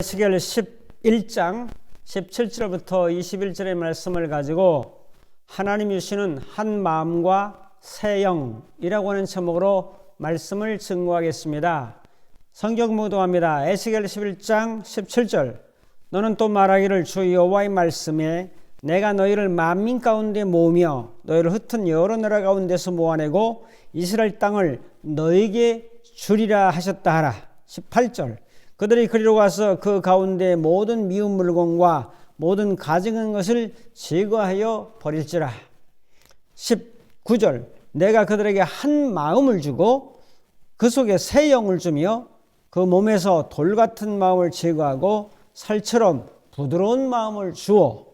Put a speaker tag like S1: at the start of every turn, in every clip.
S1: 에스겔 11장 17절부터 21절의 말씀을 가지고 하나님이 주시는 한 마음과 새 영이라고 하는 제목으로 말씀을 증거하겠습니다. 성경 묵도합니다. 에스겔 11장 17절 너는 또 말하기를 주 여호와의 말씀에 내가 너희를 만민 가운데 모으며 너희를 흩은 여러 나라 가운데서 모아내고 이스라엘 땅을 너희에게 주리라 하셨다 하라. 18절 그들이 그리로 가서 그 가운데 모든 미운 물건과 모든 가증한 것을 제거하여 버릴지라. 19절 내가 그들에게 한 마음을 주고 그 속에 새 영을 주며 그 몸에서 돌 같은 마음을 제거하고 살처럼 부드러운 마음을 주어.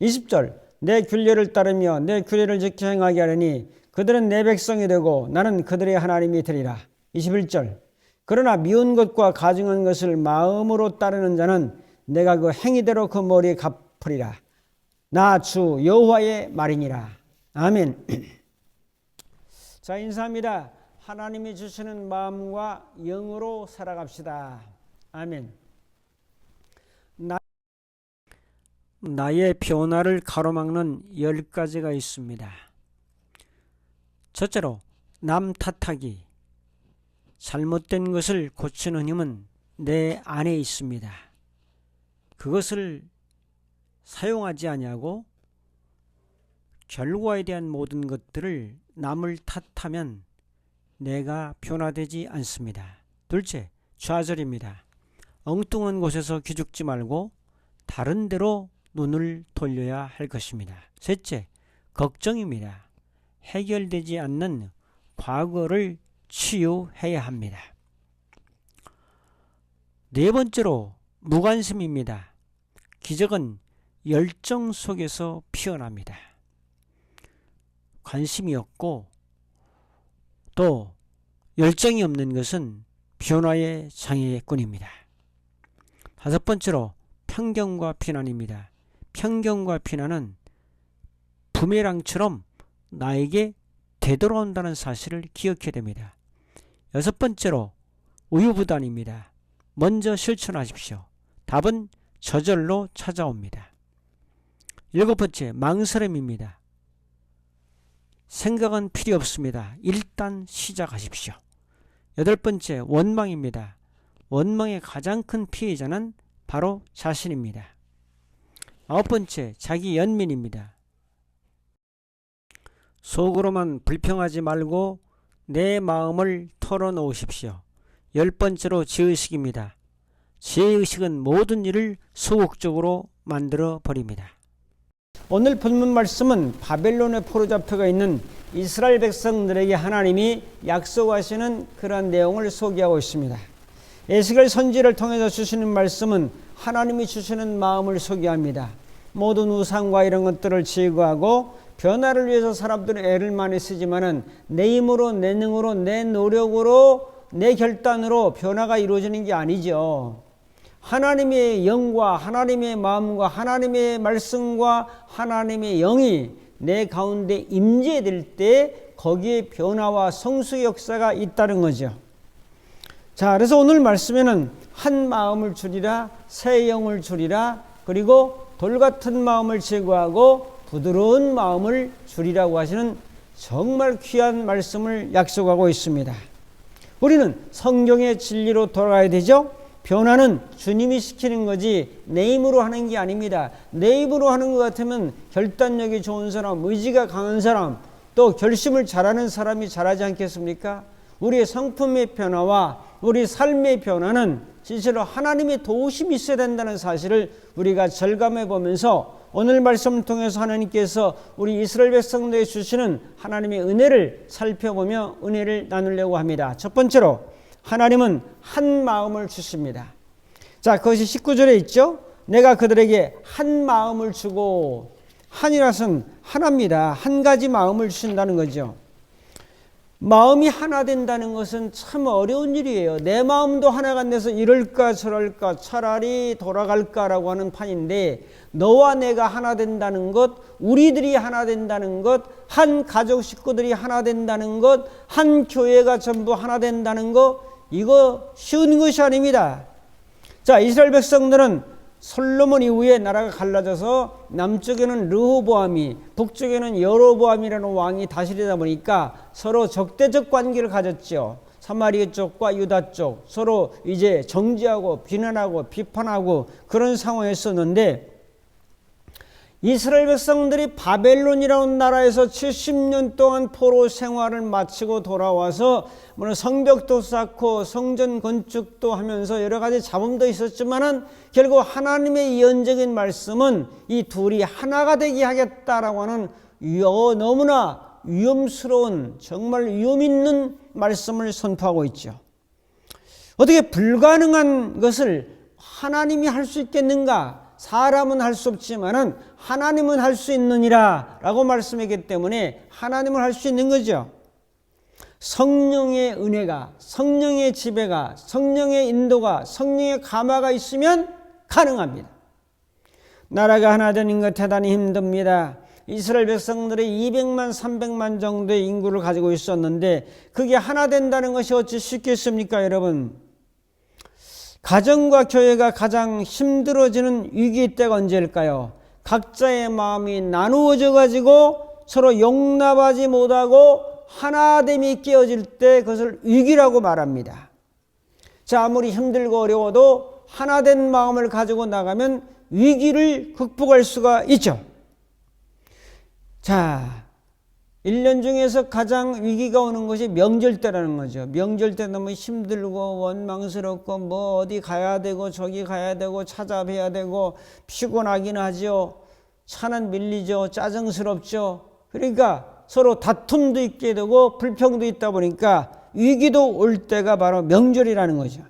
S1: 20절 내 규례를 따르며 내 규례를 지켜 행하게 하려니 그들은 내 백성이 되고 나는 그들의 하나님이 되리라. 21절 그러나 미운 것과 가증한 것을 마음으로 따르는 자는 내가 그 행위대로 그 머리에 갚으리라. 나 주 여호와의 말이니라. 아멘. 자, 인사합니다. 하나님이 주시는 마음과 영으로 살아갑시다. 아멘. 나의 변화를 가로막는 10가지가 있습니다. 첫째로 남 탓하기. 잘못된 것을 고치는 힘은 내 안에 있습니다. 그것을 사용하지 아니하고 결과에 대한 모든 것들을 남을 탓하면 내가 변화되지 않습니다. 둘째, 좌절입니다. 엉뚱한 곳에서 기죽지 말고 다른 데로 눈을 돌려야 할 것입니다. 셋째, 걱정입니다. 해결되지 않는 과거를 치유해야 합니다. 네 번째로 무관심입니다. 기적은 열정 속에서 피어납니다. 관심이 없고 또 열정이 없는 것은 변화의 장애꾼입니다. 다섯 번째로 편견과 비난입니다. 편견과 비난은 부메랑처럼 나에게 되돌아온다는 사실을 기억해야 됩니다. 여섯 번째로 우유부단입니다. 먼저 실천하십시오. 답은 저절로 찾아옵니다. 일곱 번째, 망설임입니다. 생각은 필요 없습니다. 일단 시작하십시오. 여덟 번째, 원망입니다. 원망의 가장 큰 피해자는 바로 자신입니다. 아홉 번째, 자기 연민입니다. 속으로만 불평하지 말고 내 마음을 털어놓으십시오. 열 번째로 죄의식입니다. 죄의식은 모든 일을 소극적으로 만들어 버립니다. 오늘 본문 말씀은 바벨론에 포로잡혀가 있는 이스라엘 백성들에게 하나님이 약속하시는 그러한 내용을 소개하고 있습니다. 에스겔 선지를 통해서 주시는 말씀은 하나님이 주시는 마음을 소개합니다. 모든 우상과 이런 것들을 제거하고 변화를 위해서 사람들은 애를 많이 쓰지만은 내 힘으로, 내 능으로, 내 노력으로, 내 결단으로 변화가 이루어지는 게 아니죠. 하나님의 영과 하나님의 마음과 하나님의 말씀과 하나님의 영이 내 가운데 임재될 때 거기에 변화와 성수의 역사가 있다는 거죠. 자, 그래서 오늘 말씀에는 한 마음을 주리라, 새 영을 주리라, 그리고 돌 같은 마음을 제거하고 부드러운 마음을 주리라고 하시는 정말 귀한 말씀을 약속하고 있습니다. 우리는 성경의 진리로 돌아가야 되죠. 변화는 주님이 시키는 거지 내 힘으로 하는 게 아닙니다. 내 힘으로 하는 것 같으면 결단력이 좋은 사람, 의지가 강한 사람, 또 결심을 잘하는 사람이 잘하지 않겠습니까? 우리의 성품의 변화와 우리 삶의 변화는 진실로 하나님의 도우심이 있어야 된다는 사실을 우리가 절감해 보면서 오늘 말씀을 통해서 하나님께서 우리 이스라엘 백성들에게 주시는 하나님의 은혜를 살펴보며 은혜를 나누려고 합니다. 첫 번째로 하나님은 한 마음을 주십니다. 자, 그것이 19절에 있죠. 내가 그들에게 한 마음을 주고, 한이라서는 하나입니다. 한 가지 마음을 주신다는 거죠. 마음이 하나 된다는 것은 참 어려운 일이에요. 내 마음도 하나가 안 돼서 이럴까 저럴까 차라리 돌아갈까라고 하는 판인데, 너와 내가 하나 된다는 것, 우리들이 하나 된다는 것, 한 가족 식구들이 하나 된다는 것, 한 교회가 전부 하나 된다는 것, 이거 쉬운 것이 아닙니다. 자, 이스라엘 백성들은 솔로몬 이후에 나라가 갈라져서 남쪽에는 르호보암이, 북쪽에는 여로보암이라는 왕이 다스리다 보니까 서로 적대적 관계를 가졌죠. 사마리아 쪽과 유다 쪽 서로 이제 정죄하고 비난하고 비판하고 그런 상황이었었는데, 이스라엘 백성들이 바벨론이라는 나라에서 70년 동안 포로 생활을 마치고 돌아와서 물론 성벽도 쌓고 성전 건축도 하면서 여러 가지 잡음도 있었지만은 결국 하나님의 예언적인 말씀은 이 둘이 하나가 되게 하겠다라고 하는 너무나 위험스러운, 정말 위험 있는 말씀을 선포하고 있죠. 어떻게 불가능한 것을 하나님이 할 수 있겠는가? 사람은 할 수 없지만은 하나님은 할 수 있느니라 라고 말씀했기 때문에 하나님은 할 수 있는 거죠. 성령의 은혜가, 성령의 지배가, 성령의 인도가, 성령의 감화가 있으면 가능합니다. 나라가 하나 되는 것 대단히 힘듭니다. 이스라엘 백성들이 200만 300만 정도의 인구를 가지고 있었는데 그게 하나 된다는 것이 어찌 쉽겠습니까, 여러분? 가정과 교회가 가장 힘들어지는 위기의 때가 언제일까요? 각자의 마음이 나누어져 가지고 서로 용납하지 못하고 하나됨이 깨어질 때 그것을 위기라고 말합니다. 자, 아무리 힘들고 어려워도 하나된 마음을 가지고 나가면 위기를 극복할 수가 있죠. 자, 1년 중에서 가장 위기가 오는 것이 명절 때라는 거죠. 명절 때 너무 힘들고 원망스럽고 뭐 어디 가야 되고 저기 가야 되고 찾아뵈야 되고 피곤하긴 하죠. 차는 밀리죠. 짜증스럽죠. 그러니까 서로 다툼도 있게 되고 불평도 있다 보니까 위기도 올 때가 바로 명절이라는 거죠.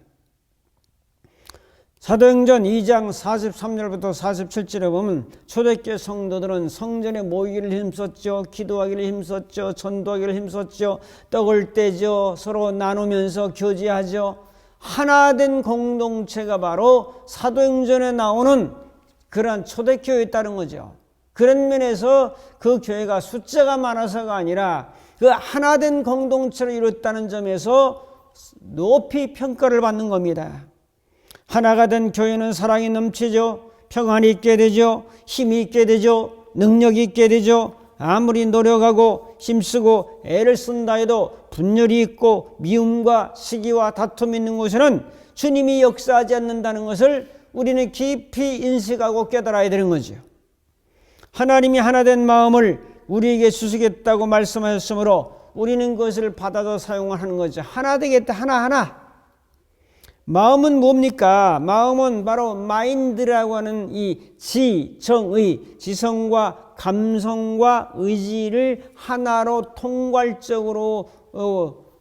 S1: 사도행전 2장 43절부터 47절에 보면 초대교회 성도들은 성전에 모이기를 힘썼죠. 기도하기를 힘썼죠. 전도하기를 힘썼죠. 떡을 떼죠. 서로 나누면서 교제하죠. 하나된 공동체가 바로 사도행전에 나오는 그러한 초대교회에 따른 거죠. 그런 면에서 그 교회가 숫자가 많아서가 아니라 그 하나된 공동체를 이뤘다는 점에서 높이 평가를 받는 겁니다. 하나가 된 교회는 사랑이 넘치죠. 평안이 있게 되죠. 힘이 있게 되죠. 능력이 있게 되죠. 아무리 노력하고 힘쓰고 애를 쓴다 해도 분열이 있고 미움과 시기와 다툼이 있는 곳에는 주님이 역사하지 않는다는 것을 우리는 깊이 인식하고 깨달아야 되는 거죠. 하나님이 하나된 마음을 우리에게 주시겠다고 말씀하셨으므로 우리는 그것을 받아서 사용하는 거죠. 하나 되겠다. 하나하나. 마음은 뭡니까? 마음은 바로 마인드라고 하는 이 지성의, 지성과 감성과 의지를 하나로 통괄적으로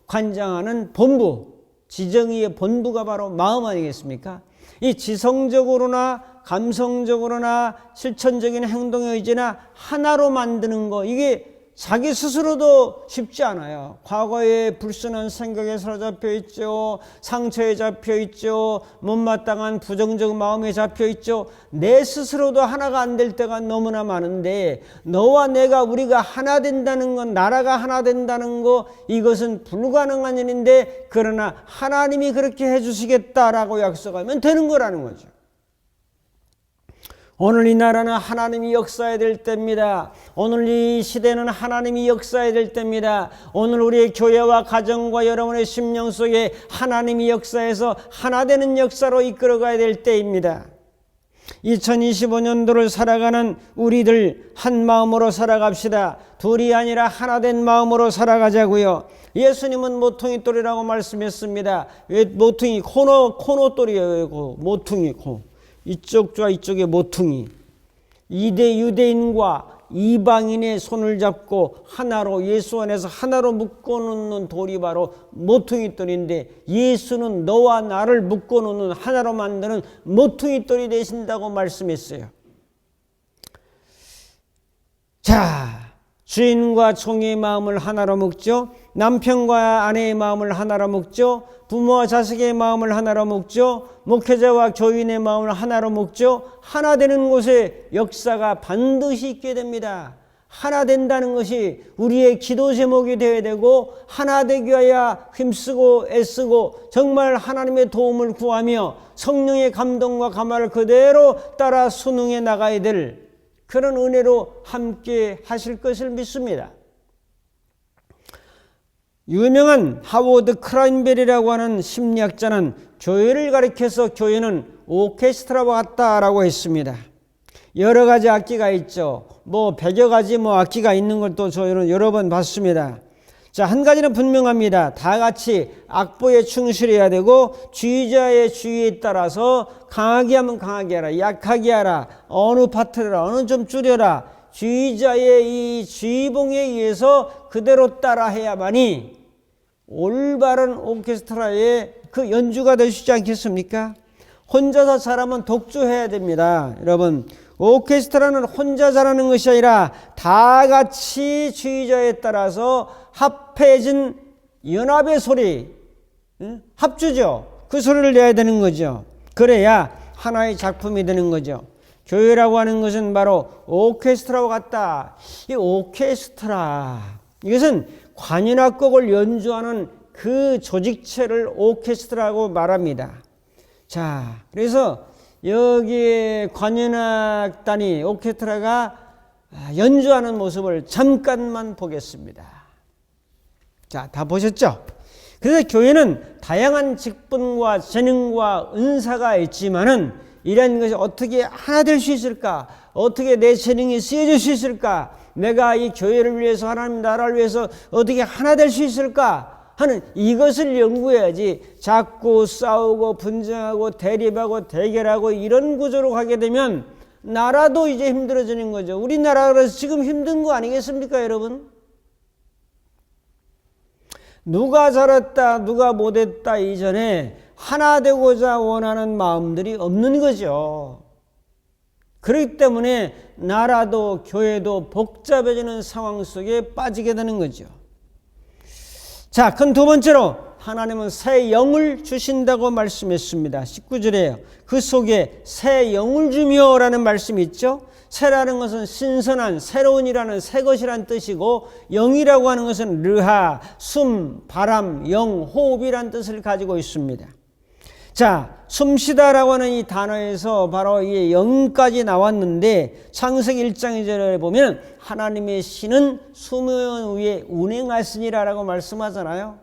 S1: 관장하는 본부, 지정의의 본부가 바로 마음 아니겠습니까? 이 지성적으로나 감성적으로나 실천적인 행동의 의지나 하나로 만드는 거, 이게 자기 스스로도 쉽지 않아요. 과거에 불순한 생각에 사로잡혀 있죠. 상처에 잡혀 있죠. 못마땅한 부정적 마음에 잡혀 있죠. 내 스스로도 하나가 안 될 때가 너무나 많은데 너와 내가 우리가 하나 된다는 건, 나라가 하나 된다는 거, 이것은 불가능한 일인데 그러나 하나님이 그렇게 해주시겠다라고 약속하면 되는 거라는 거죠. 오늘 이 나라는 하나님이 역사해야 될 때입니다. 오늘 이 시대는 하나님이 역사해야 될 때입니다. 오늘 우리의 교회와 가정과 여러분의 심령 속에 하나님이 역사해서 하나 되는 역사로 이끌어가야 될 때입니다. 2025년도를 살아가는 우리들 한 마음으로 살아갑시다. 둘이 아니라 하나 된 마음으로 살아가자고요. 예수님은 모퉁이 돌이라고 말씀했습니다. 왜 모퉁이? 코너 돌이에요. 모퉁이 코. 이쪽과 이쪽의 모퉁이, 유대인과 이방인의 손을 잡고 하나로, 예수 안에서 하나로 묶어놓는 돌이 바로 모퉁이 돌인데, 예수는 너와 나를 묶어놓는, 하나로 만드는 모퉁이 돌이 되신다고 말씀했어요. 자, 주인과 종의 마음을 하나로 묶죠. 남편과 아내의 마음을 하나로 묶죠. 부모와 자식의 마음을 하나로 묶죠. 목회자와 교인의 마음을 하나로 묶죠. 하나 되는 곳에 역사가 반드시 있게 됩니다. 하나 된다는 것이 우리의 기도 제목이 되어야 되고, 하나 되기 위하여 힘쓰고 애쓰고 정말 하나님의 도움을 구하며 성령의 감동과 감화를 그대로 따라 순응해 나가야 될 그런 은혜로 함께 하실 것을 믿습니다. 유명한 하워드 크라인벨이라고 하는 심리학자는 교회를 가리켜서 교회는 오케스트라와 같다라고 했습니다. 여러 가지 악기가 있죠. 100여 가지 악기가 있는 걸 또 저희는 여러 번 봤습니다. 자, 한 가지는 분명합니다. 다 같이 악보에 충실해야 되고 주의자의 주의에 따라서 강하게 하면 강하게 하라, 약하게 하라, 어느 파트를 어느 좀 줄여라. 주의자의 이 주의봉에 의해서 그대로 따라해야만이 올바른 오케스트라의 그 연주가 될 수 있지 않겠습니까? 혼자서 잘하면 독주해야 됩니다. 여러분, 오케스트라는 혼자 잘하는 것이 아니라 다 같이 주의자에 따라서 합해진 연합의 소리, 합주죠. 그 소리를 내야 되는 거죠. 그래야 하나의 작품이 되는 거죠. 교회라고 하는 것은 바로 오케스트라와 같다. 이 오케스트라, 이것은 관현악곡을 연주하는 그 조직체를 오케스트라라고 말합니다. 자, 그래서 여기에 관현악단이 오케스트라가 연주하는 모습을 잠깐만 보겠습니다. 자, 다 보셨죠? 그래서 교회는 다양한 직분과 재능과 은사가 있지만은 이런 것이 어떻게 하나 될 수 있을까? 어떻게 내 재능이 쓰여질 수 있을까? 내가 이 교회를 위해서, 하나님 나라를 위해서 어떻게 하나 될 수 있을까 하는 이것을 연구해야지, 자꾸 싸우고 분쟁하고 대립하고 대결하고 이런 구조로 가게 되면 나라도 이제 힘들어지는 거죠. 우리나라가 지금 힘든 거 아니겠습니까, 여러분? 누가 잘했다 누가 못했다 이전에 하나 되고자 원하는 마음들이 없는 거죠. 그렇기 때문에 나라도 교회도 복잡해지는 상황 속에 빠지게 되는 거죠. 자, 그럼 두 번째로 하나님은 새 영을 주신다고 말씀했습니다. 19절에요. 그 속에 새 영을 주며 라는 말씀이 있죠. 새라는 것은 신선한, 새로운이라는 새 것이란 뜻이고, 영이라고 하는 것은 르하, 숨, 바람, 영, 호흡이란 뜻을 가지고 있습니다. 자, 숨쉬다라고 하는 이 단어에서 바로 이 영까지 나왔는데, 창세기 1장 2절에 보면 하나님의 신은 수면 위에 운행하시니라라고 말씀하잖아요.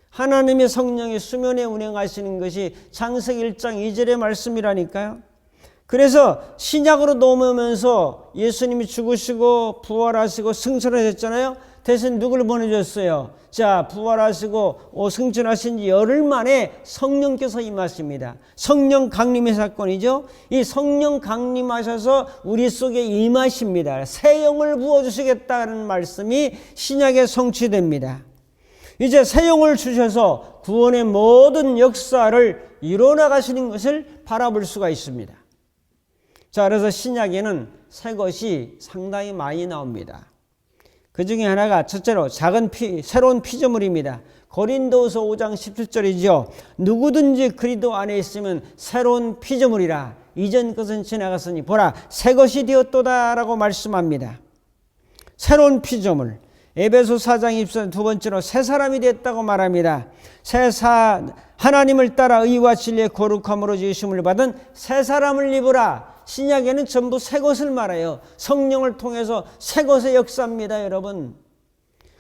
S1: 하나님의 성령이 수면에 운행하시는 것이 창세기 1장 2절의 말씀이라니까요. 그래서 신약으로 넘어오면서 예수님이 죽으시고 부활하시고 승천하셨잖아요. 대신 누구를 보내줬어요? 자, 부활하시고 승천하신 지 열흘 만에 성령께서 임하십니다. 성령 강림의 사건이죠. 이 성령 강림하셔서 우리 속에 임하십니다. 새 영을 부어주시겠다는 말씀이 신약에 성취됩니다. 이제 새 영을 주셔서 구원의 모든 역사를 이뤄나가시는 것을 바라볼 수가 있습니다. 자, 그래서 신약에는 새 것이 상당히 많이 나옵니다. 그 중에 하나가 첫째로 새로운 피조물입니다. 고린도서 5장 17절이죠. 누구든지 그리스도 안에 있으면 새로운 피조물이라. 이전 것은 지나갔으니 보라 새 것이 되었도다 라고 말씀합니다. 새로운 피조물. 에베소 4장 24절 두 번째로 새 사람이 됐다고 말합니다. 하나님을 따라 의와 진리의 거룩함으로 지으심을 받은 새 사람을 입으라. 신약에는 전부 새 것을 말해요. 성령을 통해서 새 것의 역사입니다, 여러분.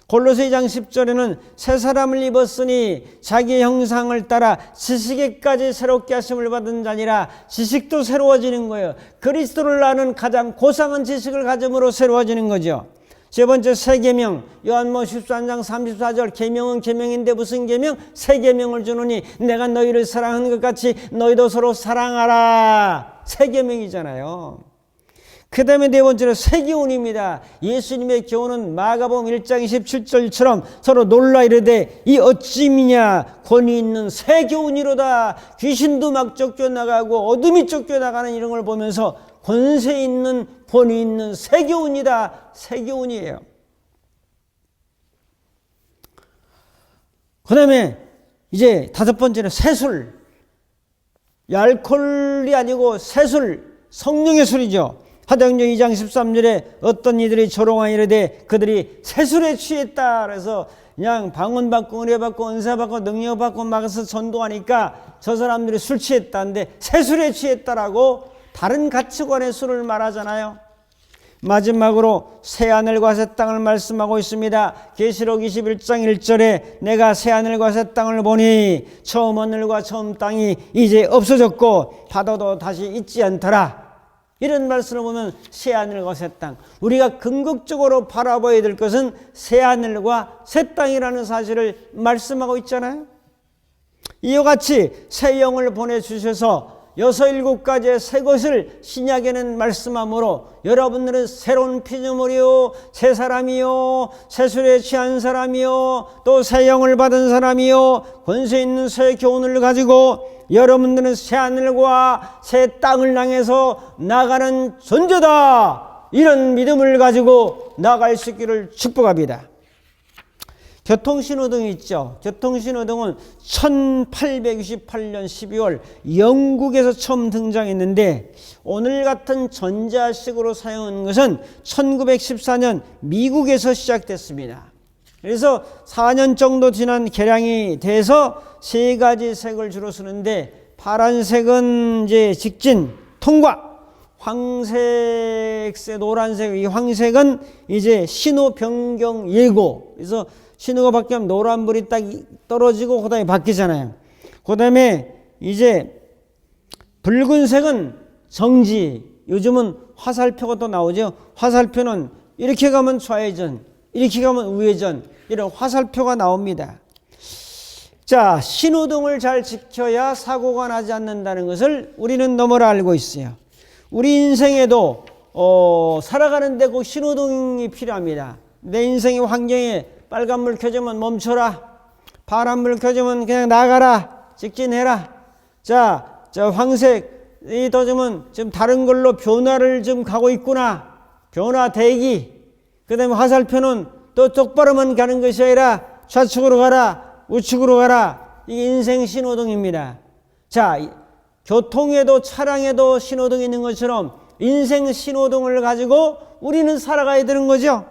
S1: 골로새 2장 10절에는 새 사람을 입었으니 자기 형상을 따라 지식에까지 새롭게 하심을 받은 자니라. 지식도 새로워지는 거예요. 그리스도를 아는 가장 고상한 지식을 가짐으로 새로워지는 거죠. 세 번째 새 계명, 요한복음 13장 34절 계명은 계명인데 무슨 계명? 새 계명을 주노니 내가 너희를 사랑하는 것 같이 너희도 서로 사랑하라. 새 계명이잖아요. 그 다음에 네 번째로 새 기운입니다. 예수님의 교훈은 마가복음 1장 27절처럼 서로 놀라 이르되 이 어찌미냐 권위 있는 새 교훈이로다. 귀신도 막 쫓겨나가고 어둠이 쫓겨나가는 이런 걸 보면서 권세 있는 권위 있는 새 교훈이다. 새 교훈이에요. 그 다음에 이제 다섯 번째는 새술. 알코올이 아니고 새술, 성령의 술이죠. 사도행전 2장 13절에 어떤 이들이 조롱하여 이르되 그들이 세술에 취했다. 그래서 그냥 방언받고 은혜받고 은사받고 능력받고 막아서 전도하니까 저 사람들이 술 취했다는데 세술에 취했다라고 다른 가치관의 술을 말하잖아요. 마지막으로 새하늘과 새 땅을 말씀하고 있습니다. 계시록 21장 1절에 내가 새하늘과 새 땅을 보니 처음 하늘과 처음 땅이 이제 없어졌고 바다도 다시 있지 않더라. 이런 말씀을 보면 새하늘과 새 땅, 우리가 궁극적으로 바라봐야 될 것은 새하늘과 새 땅이라는 사실을 말씀하고 있잖아요. 이와 같이 새 영을 보내주셔서 6, 7가지의 새 것을 신약에는 말씀하므로 여러분들은 새로운 피조물이요, 새 사람이요, 세술에 취한 사람이요, 또 새 영을 받은 사람이요, 권세 있는 새 교훈을 가지고 여러분들은 새 하늘과 새 땅을 향해서 나가는 존재다. 이런 믿음을 가지고 나갈 수 있기를 축복합니다. 교통신호등이 있죠. 교통신호등은 1828년 12월 영국에서 처음 등장했는데 오늘 같은 전자식으로 사용한 것은 1914년 미국에서 시작됐습니다. 그래서 4년 정도 지난 개량이 돼서 3가지 색을 주로 쓰는데 파란색은 이제 직진, 통과, 황색색, 노란색, 이 황색은 이제 신호 변경 예고. 그래서 신호가 바뀌면 노란불이 딱 떨어지고 그 다음에 바뀌잖아요. 그 다음에 이제 붉은색은 정지. 요즘은 화살표가 또 나오죠. 화살표는 이렇게 가면 좌회전, 이렇게 가면 우회전, 이런 화살표가 나옵니다. 자, 신호등을 잘 지켜야 사고가 나지 않는다는 것을 우리는 너무나 알고 있어요. 우리 인생에도 살아가는데 꼭 신호등이 필요합니다. 내 인생의 환경에 빨간불 켜지면 멈춰라. 파란불 켜지면 그냥 나가라. 직진해라. 자, 황색이 떠지면 지금 다른 걸로 변화를 좀 가고 있구나. 변화 대기. 그 다음에 화살표는 또 똑바로만 가는 것이 아니라 좌측으로 가라. 우측으로 가라. 이게 인생 신호등입니다. 자, 교통에도 차량에도 신호등이 있는 것처럼 인생 신호등을 가지고 우리는 살아가야 되는 거죠.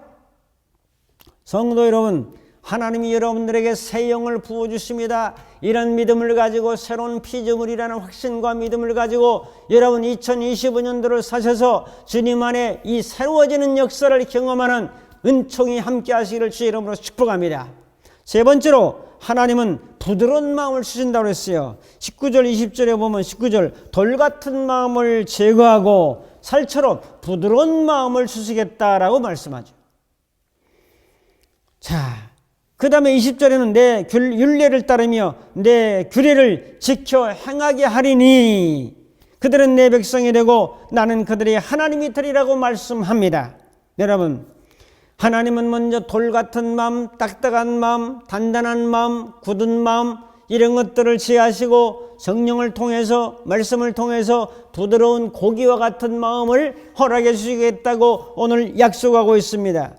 S1: 성도 여러분, 하나님이 여러분들에게 새 영을 부어주십니다. 이런 믿음을 가지고 새로운 피조물이라는 확신과 믿음을 가지고 여러분 2025년도를 사셔서 주님 안에 이 새로워지는 역사를 경험하는 은총이 함께 하시기를 주의 이름으로 축복합니다. 세 번째로 하나님은 부드러운 마음을 주신다고 했어요. 19절 20절에 보면 19절 돌 같은 마음을 제거하고 살처럼 부드러운 마음을 주시겠다라고 말씀하죠. 자, 그 다음에 20절에는 내 율례를 따르며 내 규례를 지켜 행하게 하리니 그들은 내 백성이 되고 나는 그들의 하나님이 되리라고 말씀합니다. 여러분, 하나님은 먼저 돌 같은 마음, 딱딱한 마음, 단단한 마음, 굳은 마음 이런 것들을 지하시고 성령을 통해서 말씀을 통해서 부드러운 고기와 같은 마음을 허락해 주시겠다고 오늘 약속하고 있습니다.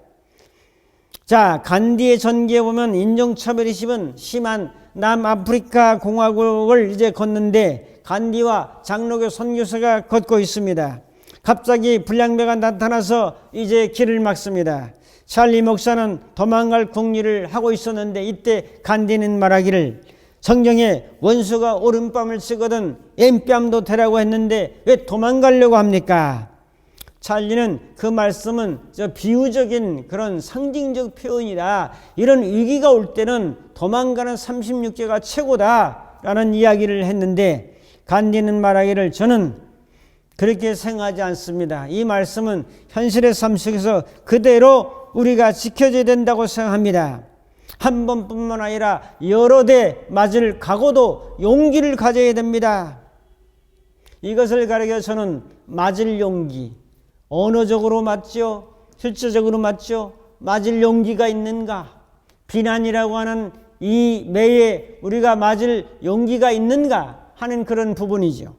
S1: 자, 간디의 전기에 보면 인종차별이 심한 남아프리카 공화국을 이제 걷는데 간디와 장로교 선교사가 걷고 있습니다. 갑자기 불량배가 나타나서 이제 길을 막습니다. 찰리 목사는 도망갈 궁리를 하고 있었는데 이때 간디는 말하기를 성경에 원수가 오른뺨을 치거든 왼뺨도 대라고 했는데 왜 도망가려고 합니까? 찰리는 그 말씀은 비유적인 그런 상징적 표현이다. 이런 위기가 올 때는 도망가는 36개가 최고다라는 이야기를 했는데 간디는 말하기를 저는 그렇게 생각하지 않습니다. 이 말씀은 현실의 삶 속에서 그대로 우리가 지켜져야 된다고 생각합니다. 한 번뿐만 아니라 여러 대 맞을 각오도 용기를 가져야 됩니다. 이것을 가리켜 저는 맞을 용기, 언어적으로 맞죠? 실제적으로 맞죠? 맞을 용기가 있는가? 비난이라고 하는 이 매에 우리가 맞을 용기가 있는가 하는 그런 부분이죠.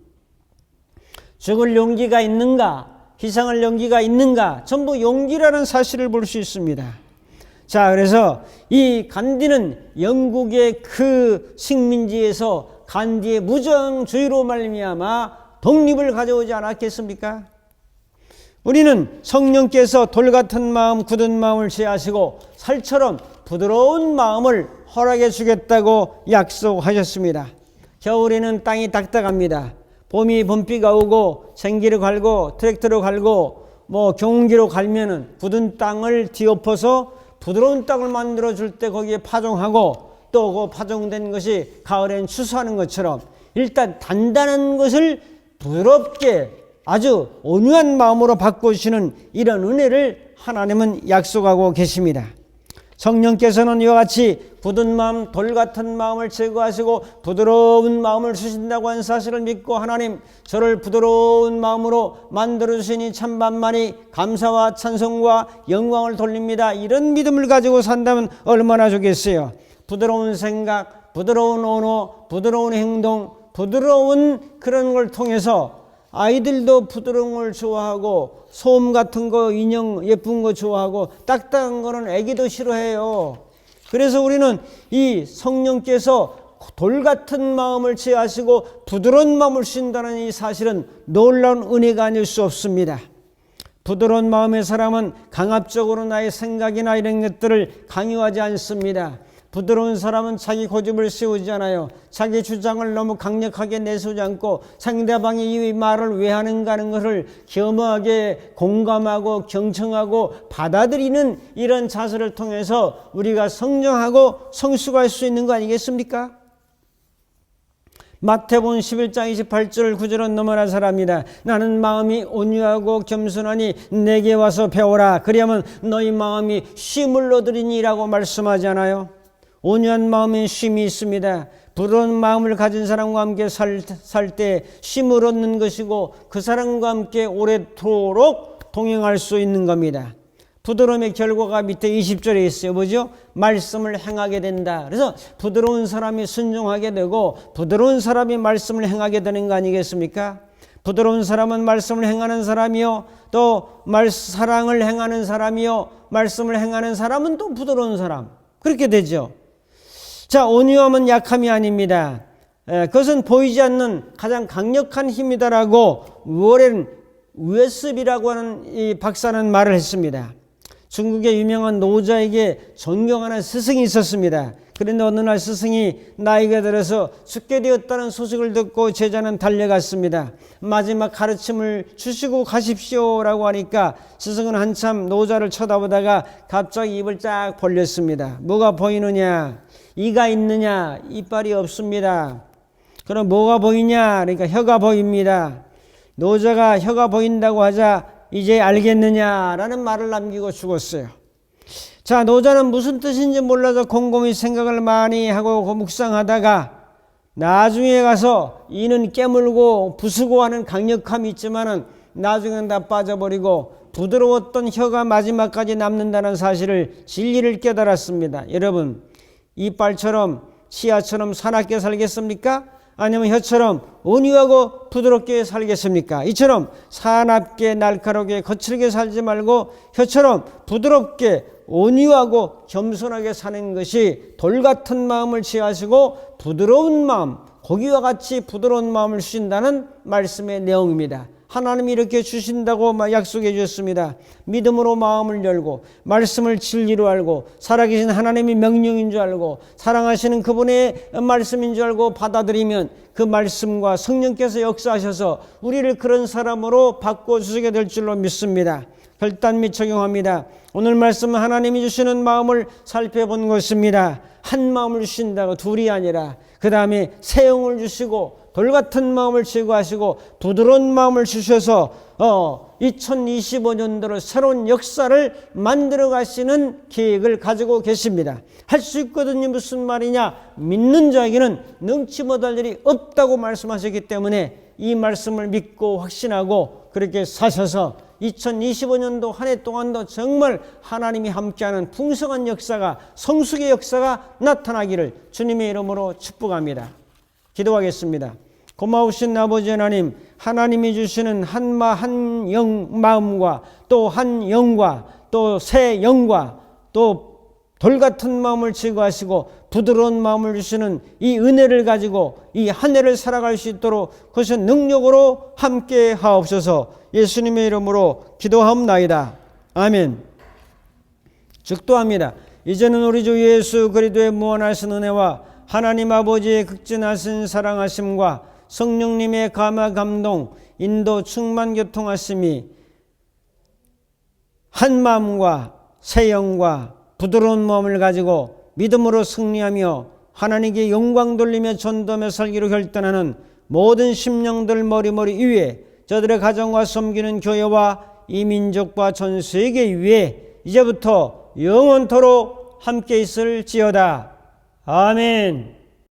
S1: 죽을 용기가 있는가? 희생할 용기가 있는가? 전부 용기라는 사실을 볼 수 있습니다. 자, 그래서 이 간디는 영국의 그 식민지에서 간디의 무정주의로 말미암아 독립을 가져오지 않았겠습니까? 우리는 성령께서 돌 같은 마음, 굳은 마음을 제하시고 살처럼 부드러운 마음을 허락해 주겠다고 약속하셨습니다. 겨울에는 땅이 딱딱합니다. 봄이 봄비가 오고 생기를 갈고 트랙터로 갈고 경운기로 갈면은 굳은 땅을 뒤엎어서 부드러운 땅을 만들어 줄 때 거기에 파종하고 또 그 파종된 것이 가을엔 추수하는 것처럼 일단 단단한 것을 부드럽게 아주 온유한 마음으로 바꿔주시는 이런 은혜를 하나님은 약속하고 계십니다. 성령께서는 이와 같이 굳은 마음, 돌 같은 마음을 제거하시고 부드러운 마음을 주신다고 한 사실을 믿고 하나님 저를 부드러운 마음으로 만들어주시니 참만만히 감사와 찬송과 영광을 돌립니다. 이런 믿음을 가지고 산다면 얼마나 좋겠어요. 부드러운 생각, 부드러운 언어, 부드러운 행동, 부드러운 그런 걸 통해서 아이들도 부드러운 걸 좋아하고 소음 같은 거, 인형 예쁜 거 좋아하고 딱딱한 거는 애기도 싫어해요. 그래서 우리는 이 성령께서 돌 같은 마음을 제하시고 부드러운 마음을 주신다는 이 사실은 놀라운 은혜가 아닐 수 없습니다. 부드러운 마음의 사람은 강압적으로 나의 생각이나 이런 것들을 강요하지 않습니다. 부드러운 사람은 자기 고집을 세우지 않아요. 자기 주장을 너무 강력하게 내세우지 않고 상대방이 이 말을 왜 하는가 하는 것을 겸허하게 공감하고 경청하고 받아들이는 이런 자세를 통해서 우리가 성장하고 성숙할 수 있는 거 아니겠습니까? 마태복음 11장 28절 9절은 너무나 잘합니다. 나는 마음이 온유하고 겸손하니 내게 와서 배워라. 그리하면 너희 마음이 쉼을 얻으리니라고 말씀하지 않아요? 온유한 마음에 쉼이 있습니다. 부드러운 마음을 가진 사람과 함께 살 때 쉼을 얻는 것이고 그 사람과 함께 오래도록 동행할 수 있는 겁니다. 부드러움의 결과가 밑에 20절에 있어요. 뭐죠? 말씀을 행하게 된다. 그래서 부드러운 사람이 순종하게 되고 부드러운 사람이 말씀을 행하게 되는 거 아니겠습니까? 부드러운 사람은 말씀을 행하는 사람이요. 또 사랑을 행하는 사람이요. 말씀을 행하는 사람은 또 부드러운 사람. 그렇게 되죠. 자, 온유함은 약함이 아닙니다. 그것은 보이지 않는 가장 강력한 힘이다라고 워렌 웨스비라고 하는 이 박사는 말을 했습니다. 중국의 유명한 노자에게 존경하는 스승이 있었습니다. 그런데 어느 날 스승이 나이가 들어서 죽게 되었다는 소식을 듣고 제자는 달려갔습니다. 마지막 가르침을 주시고 가십시오라고 하니까 스승은 한참 노자를 쳐다보다가 갑자기 입을 쫙 벌렸습니다. 뭐가 보이느냐? 이가 있느냐? 이빨이 없습니다. 그럼 뭐가 보이냐? 그러니까 혀가 보입니다. 노자가 혀가 보인다고 하자 이제 알겠느냐라는 말을 남기고 죽었어요. 자, 노자는 무슨 뜻인지 몰라서 곰곰이 생각을 많이 하고 묵상하다가 나중에 가서 이는 깨물고 부수고 하는 강력함이 있지만은 나중엔 다 빠져버리고 부드러웠던 혀가 마지막까지 남는다는 사실을 진리를 깨달았습니다. 여러분, 이빨처럼 치아처럼 사납게 살겠습니까? 아니면 혀처럼 온유하고 부드럽게 살겠습니까? 이처럼 사납게 날카롭게 거칠게 살지 말고 혀처럼 부드럽게 온유하고 겸손하게 사는 것이 돌 같은 마음을 취하시고 부드러운 마음, 고기와 같이 부드러운 마음을 주신다는 말씀의 내용입니다. 하나님이 이렇게 주신다고 약속해 주셨습니다. 믿음으로 마음을 열고 말씀을 진리로 알고 살아계신 하나님이 명령인 줄 알고 사랑하시는 그분의 말씀인 줄 알고 받아들이면 그 말씀과 성령께서 역사하셔서 우리를 그런 사람으로 바꿔주시게 될 줄로 믿습니다. 결단 및 적용합니다. 오늘 말씀은 하나님이 주시는 마음을 살펴본 것입니다. 한 마음을 주신다고 둘이 아니라 그 다음에 새 영을 주시고 돌 같은 마음을 제거하시고 부드러운 마음을 주셔서 2025년도로 새로운 역사를 만들어 가시는 계획을 가지고 계십니다. 할 수 있거든요. 무슨 말이냐? 믿는 자에게는 능치 못할 일이 없다고 말씀하셨기 때문에 이 말씀을 믿고 확신하고 그렇게 사셔서 2025년도 한 해 동안도 정말 하나님이 함께하는 풍성한 역사가 성숙의 역사가 나타나기를 주님의 이름으로 축복합니다. 기도하겠습니다. 고마우신 아버지 하나님, 하나님이 주시는 한 마음과 또 한 영과 또 새 영과 또 돌 같은 마음을 제거하시고 부드러운 마음을 주시는 이 은혜를 가지고 이 한 해를 살아갈 수 있도록 그것은 능력으로 함께 하옵소서. 예수님의 이름으로 기도하옵나이다. 아멘. 즉도합니다. 이제는 우리 주 예수 그리스도의 무한하신 은혜와 하나님 아버지의 극진하신 사랑하심과 성령님의 감화 감동 인도 충만 교통하심이 한 마음과 새 영과 부드러운 마음을 가지고 믿음으로 승리하며 하나님께 영광 돌리며 전도하며 살기로 결단하는 모든 심령들 머리머리 위에 저들의 가정과 섬기는 교회와 이 민족과 전 세계 위에 이제부터 영원토록 함께 있을지어다. 아멘.